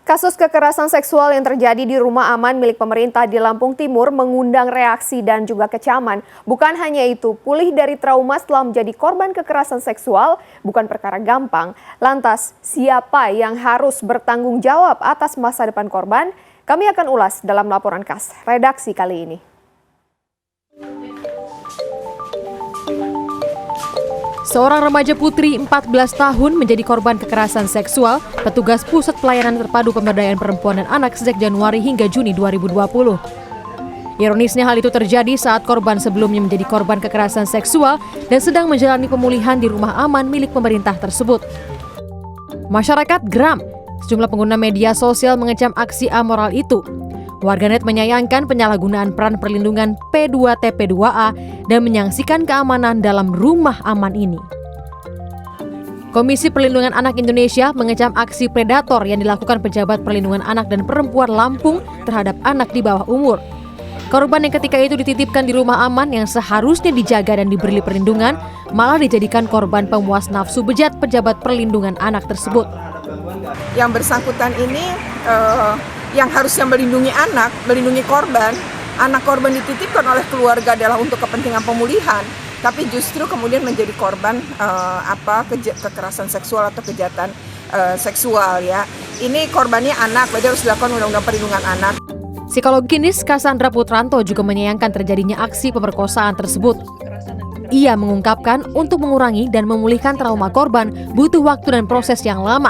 Kasus kekerasan seksual yang terjadi di rumah aman milik pemerintah di Lampung Timur mengundang reaksi dan juga kecaman. Bukan hanya itu, pulih dari trauma setelah menjadi korban kekerasan seksual bukan perkara gampang. Lantas, siapa yang harus bertanggung jawab atas masa depan korban? Kami akan ulas dalam laporan khas redaksi kali ini. Seorang remaja putri 14 tahun menjadi korban kekerasan seksual petugas Pusat Pelayanan Terpadu Pemberdayaan Perempuan dan Anak sejak Januari hingga Juni 2020. Ironisnya hal itu terjadi saat korban sebelumnya menjadi korban kekerasan seksual dan sedang menjalani pemulihan di rumah aman milik pemerintah tersebut. Masyarakat geram, sejumlah pengguna media sosial mengecam aksi amoral itu. Warganet menyayangkan penyalahgunaan peran perlindungan P2TP2A dan menyaksikan keamanan dalam rumah aman ini. Komisi Perlindungan Anak Indonesia mengecam aksi predator yang dilakukan pejabat perlindungan anak dan perempuan Lampung terhadap anak di bawah umur. Korban yang ketika itu dititipkan di rumah aman yang seharusnya dijaga dan diberi perlindungan malah dijadikan korban pemuas nafsu bejat pejabat perlindungan anak tersebut. Yang bersangkutan ini yang harusnya melindungi anak, melindungi korban, anak korban dititipkan oleh keluarga adalah untuk kepentingan pemulihan, tapi justru kemudian menjadi korban kekerasan seksual atau kejahatan seksual ya. Ini korbannya anak, berarti harus dilakukan undang-undang perlindungan anak. Psikolog klinis Cassandra Putranto juga menyayangkan terjadinya aksi pemerkosaan tersebut. Ia mengungkapkan untuk mengurangi dan memulihkan trauma korban butuh waktu dan proses yang lama.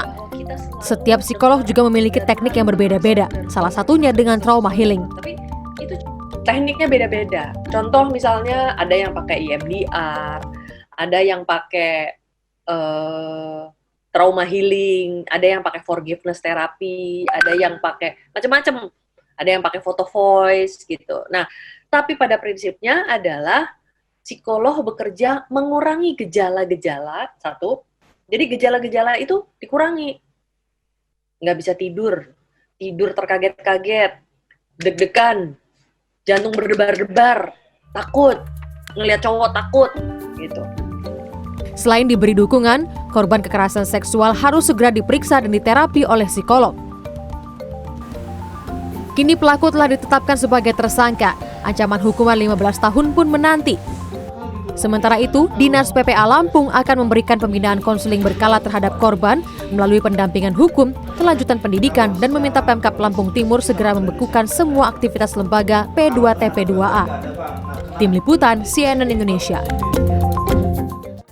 Setiap psikolog juga memiliki teknik yang berbeda-beda, salah satunya dengan trauma healing. Tapi itu tekniknya beda-beda. Contoh misalnya ada yang pakai EMDR, ada yang pakai trauma healing, ada yang pakai forgiveness therapy, ada yang pakai macam-macam, ada yang pakai photo voice gitu. Nah, tapi pada prinsipnya adalah psikolog bekerja mengurangi gejala-gejala satu. Jadi gejala-gejala itu dikurangi. Nggak bisa tidur terkaget-kaget, deg-degan, jantung berdebar-debar, takut, ngelihat cowok takut, gitu. Selain diberi dukungan, korban kekerasan seksual harus segera diperiksa dan diterapi oleh psikolog. Kini pelaku telah ditetapkan sebagai tersangka, ancaman hukuman 15 tahun pun menanti. Sementara itu, Dinas PPA Lampung akan memberikan pembinaan konseling berkala terhadap korban melalui pendampingan hukum, kelanjutan pendidikan, dan meminta Pemkab Lampung Timur segera membekukan semua aktivitas lembaga P2TP2A. Tim Liputan CNN Indonesia.